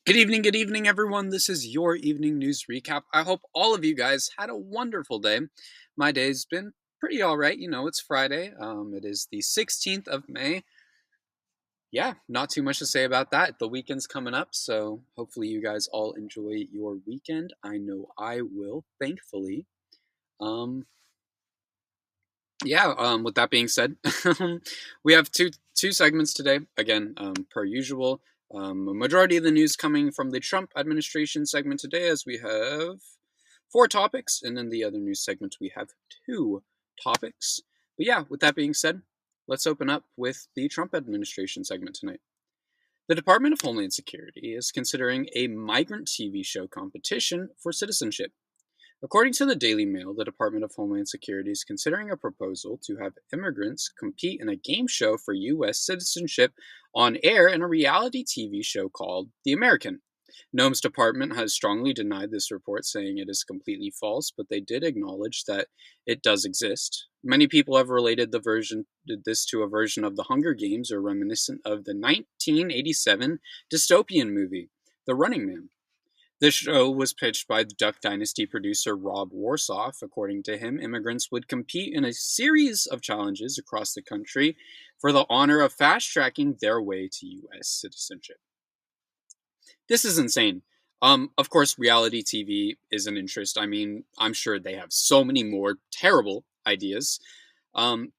Good evening, everyone. This is your evening news recap. I hope all of you guys had a wonderful day. My day's been pretty all right. It's Friday. It is the 16th of May. Yeah, not too much to say about that. The weekend's coming up, so hopefully you guys all enjoy your weekend. I know I will, thankfully. Um, with that being said, we have two segments today. Again, per usual, a majority of the news coming from the Trump administration segment today, as we have four topics, and in the other news segments we have two topics. But yeah, with that being said, let's open up with the Trump administration segment tonight. The Department of Homeland Security is considering a migrant TV show competition for citizenship. According to the Daily Mail, the Department of Homeland Security is considering a proposal to have immigrants compete in a game show for U.S. citizenship on air in a reality TV show called The American. Nome's department has strongly denied this report, saying it is completely false, but they did acknowledge that it does exist. Many people have related this to a version of the Hunger Games or reminiscent of the 1987 dystopian movie, The Running Man. This show was pitched by the Duck Dynasty producer Rob Warsoff. According to him, immigrants would compete in a series of challenges across the country for the honor of fast-tracking their way to U.S. citizenship. This is insane. Of course, reality TV is an interest. I mean, I'm sure they have so many more terrible ideas. Um,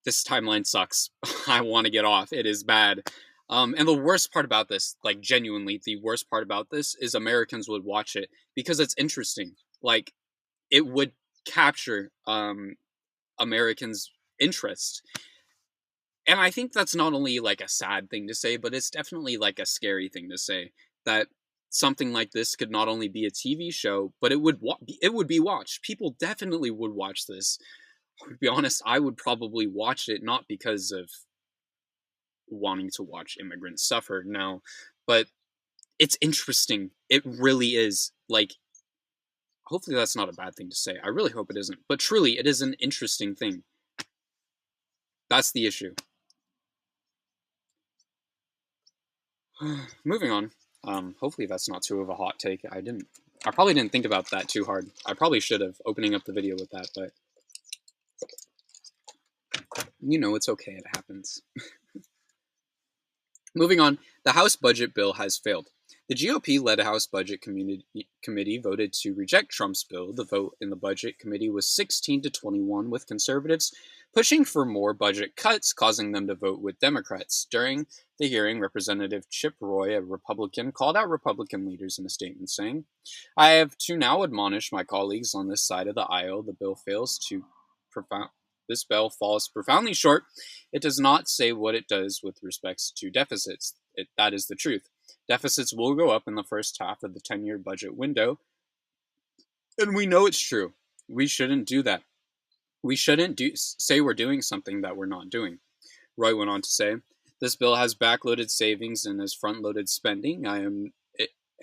this timeline sucks. I want to get off. It is bad. And the worst part about this, like genuinely, the worst part about this is Americans would watch it because it's interesting. Like, it would capture Americans' interest. And I think that's not only like a sad thing to say, but it's definitely like a scary thing to say that something like this could not only be a TV show, but it would be watched. People definitely would watch this. To be honest, I would probably watch it not because of wanting to watch immigrants suffer now, but it's interesting. It really is. Like, hopefully that's not a bad thing to say. I really hope it isn't. But truly, it is an interesting thing. That's the issue. Moving on. Hopefully that's not too of a hot take. I probably didn't think about that too hard. I probably should have opening up the video with that, but it's okay. It happens. Moving on, the House budget bill has failed. The GOP-led House Budget Committee voted to reject Trump's bill. The vote in the Budget Committee was 16 to 21, with conservatives pushing for more budget cuts, causing them to vote with Democrats. During the hearing, Representative Chip Roy, a Republican, called out Republican leaders in a statement saying, "I have to now admonish my colleagues on this side of the aisle. This bill falls profoundly short. It does not say what it does with respects to deficits. That is the truth. Deficits will go up in the first half of the 10-year budget window, and we know it's true. We shouldn't do that. We shouldn't say we're doing something that we're not doing." Roy went on to say, "This bill has backloaded savings and has front-loaded spending. I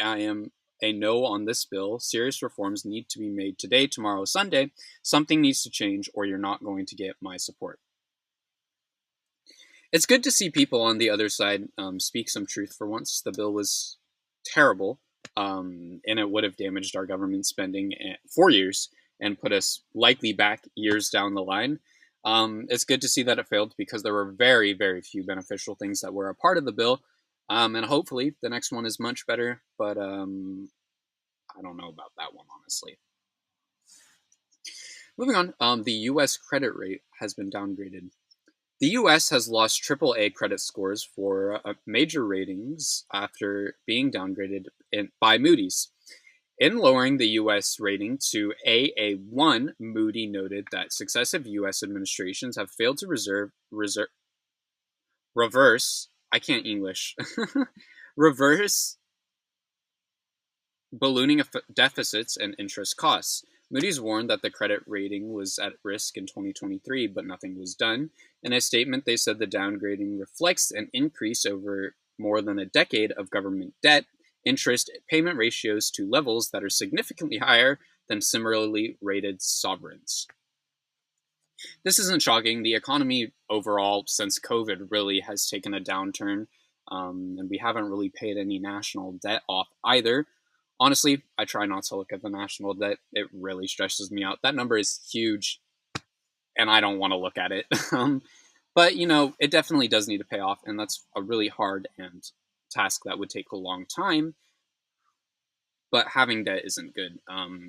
am a no on this bill. Serious reforms need to be made today, tomorrow, Sunday. Something needs to change, or you're not going to get my support." It's good to see people on the other side speak some truth for once. The bill was terrible, and it would have damaged our government spending for years and put us likely back years down the line. It's good to see that it failed because there were very, very few beneficial things that were a part of the bill. And hopefully the next one is much better, but I don't know about that one, honestly. Moving on, the U.S. credit rate has been downgraded. The U.S. has lost AAA credit scores for major ratings after being downgraded by Moody's. In lowering the U.S. rating to AA1, Moody noted that successive U.S. administrations have failed to reverse, I can't English, reverse ballooning of deficits and interest costs. Moody's warned that the credit rating was at risk in 2023, but nothing was done. In a statement, they said the downgrading reflects an increase over more than a decade of government debt, interest payment ratios to levels that are significantly higher than similarly rated sovereigns. This isn't shocking. The economy overall, since COVID, really has taken a downturn. And we haven't really paid any national debt off either. Honestly, I try not to look at the national debt. It really stresses me out. That number is huge, and I don't want to look at it. But, it definitely does need to pay off, and that's a really hard and task that would take a long time. But having debt isn't good.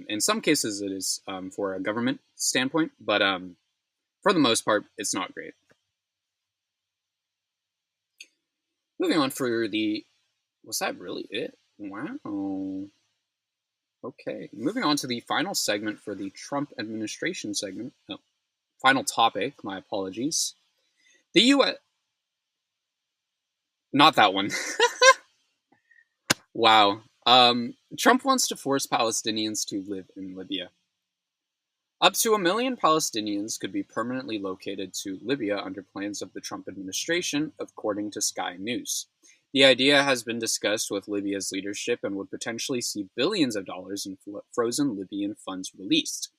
In some cases, it is for a government standpoint, but for the most part, it's not great. Moving on for the... Was that really it? Wow. Okay. Moving on to the final segment for the Trump administration segment. Oh, final topic, my apologies. The U.S. Not that one. Wow. Trump wants to force Palestinians to live in Libya. Up to 1 million Palestinians could be permanently located to Libya under plans of the Trump administration, according to Sky News. The idea has been discussed with Libya's leadership and would potentially see billions of dollars in frozen Libyan funds released.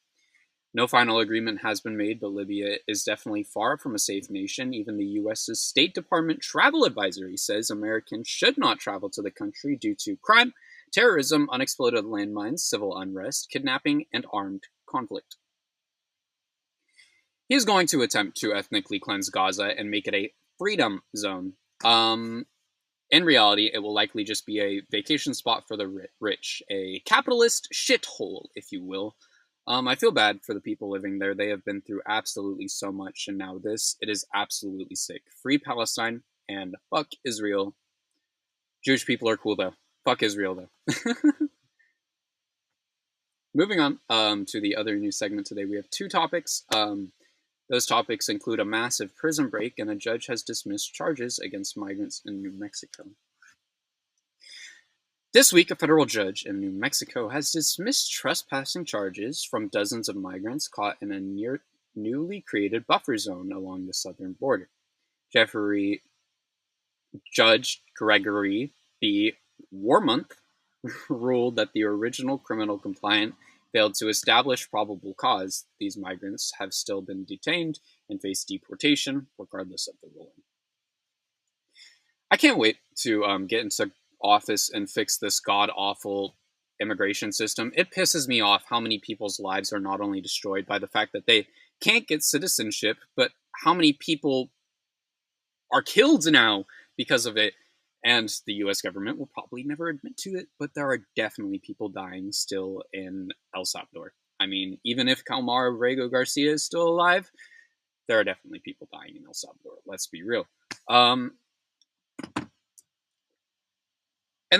No final agreement has been made, but Libya is definitely far from a safe nation. Even the U.S.'s State Department travel advisory says Americans should not travel to the country due to crime, terrorism, unexploded landmines, civil unrest, kidnapping, and armed conflict. He is going to attempt to ethnically cleanse Gaza and make it a freedom zone. In reality, it will likely just be a vacation spot for the rich, a capitalist shithole, if you will. I feel bad for the people living there. They have been through absolutely so much, and now this, it is absolutely sick. Free Palestine, and fuck Israel. Jewish people are cool, though. Fuck Israel, though. Moving on to the other news segment today, we have two topics. Those topics include a massive prison break, and a judge has dismissed charges against migrants in New Mexico. This week, a federal judge in New Mexico has dismissed trespassing charges from dozens of migrants caught in a newly created buffer zone along the southern border. Judge Gregory B. Warmonth ruled that the original criminal complaint failed to establish probable cause. These migrants have still been detained and face deportation, regardless of the ruling. I can't wait to get into office and fix this god-awful immigration system. It pisses me off how many people's lives are not only destroyed by the fact that they can't get citizenship, but how many people are killed now because of it. And the U.S. government will probably never admit to it, but there are definitely people dying still in El Salvador. I mean, even if Calmar Abrego Garcia is still alive, there are definitely people dying in El Salvador. Let's be real. And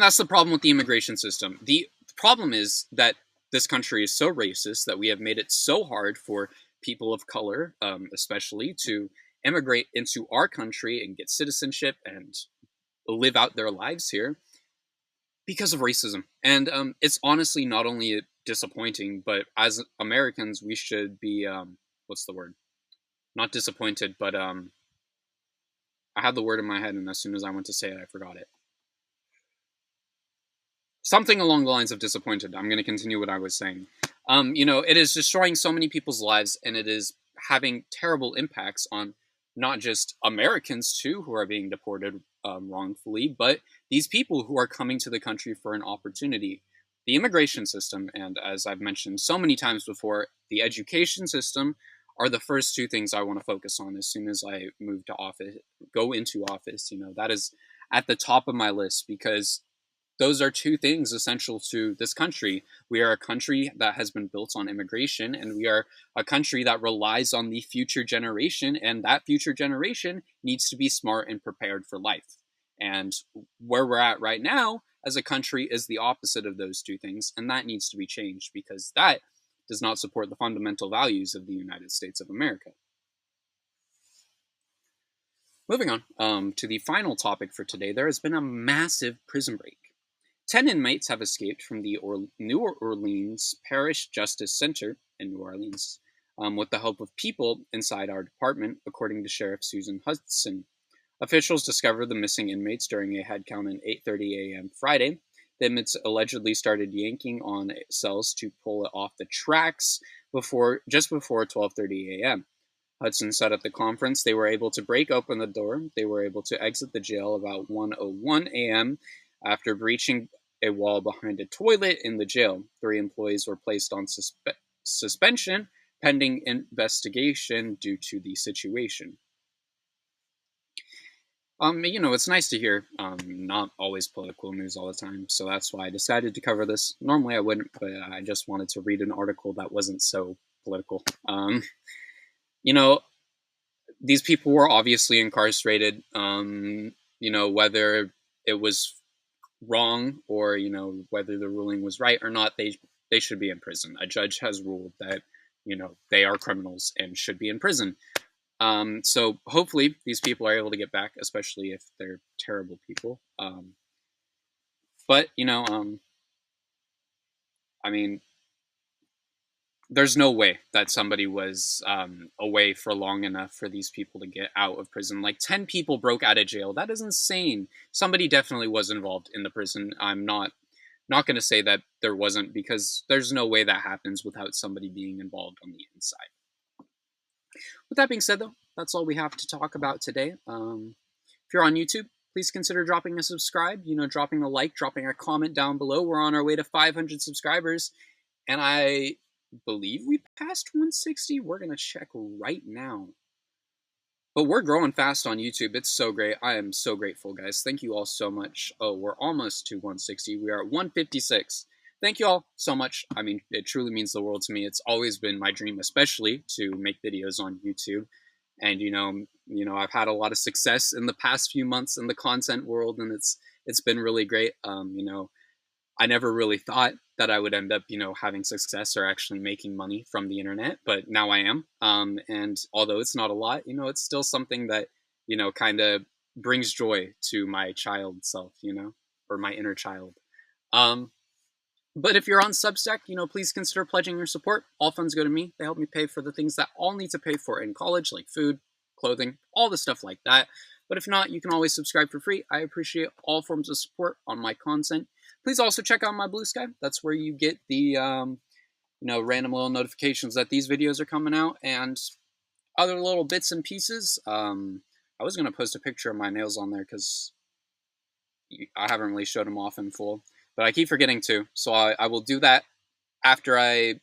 that's the problem with the immigration system. The problem is that this country is so racist that we have made it so hard for people of color, especially, to immigrate into our country and get citizenship and live out their lives here because of racism. And it's honestly not only disappointing, but as Americans, we should be, what's the word? Not disappointed, but I had the word in my head, and as soon as I went to say it, I forgot it. Something along the lines of disappointed. I'm going to continue what I was saying. It is destroying so many people's lives, and it is having terrible impacts on not just Americans, too, who are being deported wrongfully, but these people who are coming to the country for an opportunity. The immigration system, and as I've mentioned so many times before, the education system are the first two things I want to focus on as soon as I go into office. That is at the top of my list, because those are two things essential to this country. We are a country that has been built on immigration, and we are a country that relies on the future generation, and that future generation needs to be smart and prepared for life. And where we're at right now as a country is the opposite of those two things, and that needs to be changed, because that does not support the fundamental values of the United States of America. Moving on to the final topic for today, there has been a massive prison break. 10 inmates have escaped from the New Orleans Parish Justice Center in New Orleans with the help of people inside our department, according to Sheriff Susan Hudson. Officials discovered the missing inmates during a head count at 8:30 a.m. Friday. The inmates allegedly started yanking on cells to pull it off the tracks just before 12:30 a.m. Hudson said at the conference they were able to break open the door. They were able to exit the jail about 1:01 a.m. after breaching a wall behind a toilet in the jail. 3 employees were placed on suspension pending investigation due to the situation. It's nice to hear not always political news all the time, so that's why I decided to cover this. Normally I wouldn't, but I just wanted to read an article that wasn't so political. You know, these people were obviously incarcerated. Whether it was wrong or whether the ruling was right or not, they should be in prison. A judge has ruled that they are criminals and should be in prison. So hopefully these people are able to get back, especially if they're terrible people. But I mean, there's no way that somebody was away for long enough for these people to get out of prison. Like 10 people broke out of jail. That is insane. Somebody definitely was involved in the prison. I'm not going to say that there wasn't, because there's no way that happens without somebody being involved on the inside. With that being said, though, that's all we have to talk about today. If you're on YouTube, please consider dropping a subscribe, dropping a like, dropping a comment down below. We're on our way to 500 subscribers, and I believe we passed 160. We're going to check right now. But we're growing fast on YouTube. It's so great. I am so grateful, guys. Thank you all so much. Oh, we're almost to 160. We are at 156. Thank you all so much. I mean, it truly means the world to me. It's always been my dream, especially to make videos on YouTube. And I've had a lot of success in the past few months in the content world, and it's been really great. I never really thought that I would end up, having success or actually making money from the internet, but now I am. And although it's not a lot, it's still something that, kind of brings joy to my child self, or my inner child. But if you're on Substack, please consider pledging your support. All funds go to me. They help me pay for the things that I'll need to pay for in college, like food, clothing, all the stuff like that. But if not, you can always subscribe for free. I appreciate all forms of support on my content. Please also check out my Blue Sky. That's where you get the, random little notifications that these videos are coming out and other little bits and pieces. I was going to post a picture of my nails on there because I haven't really showed them off in full, but I keep forgetting to. So I will do that after I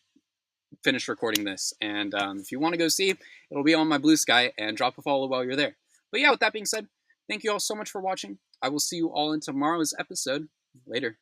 finish recording this. And if you want to go see, it'll be on my Blue Sky, and drop a follow while you're there. But yeah, with that being said, thank you all so much for watching. I will see you all in tomorrow's episode. Later.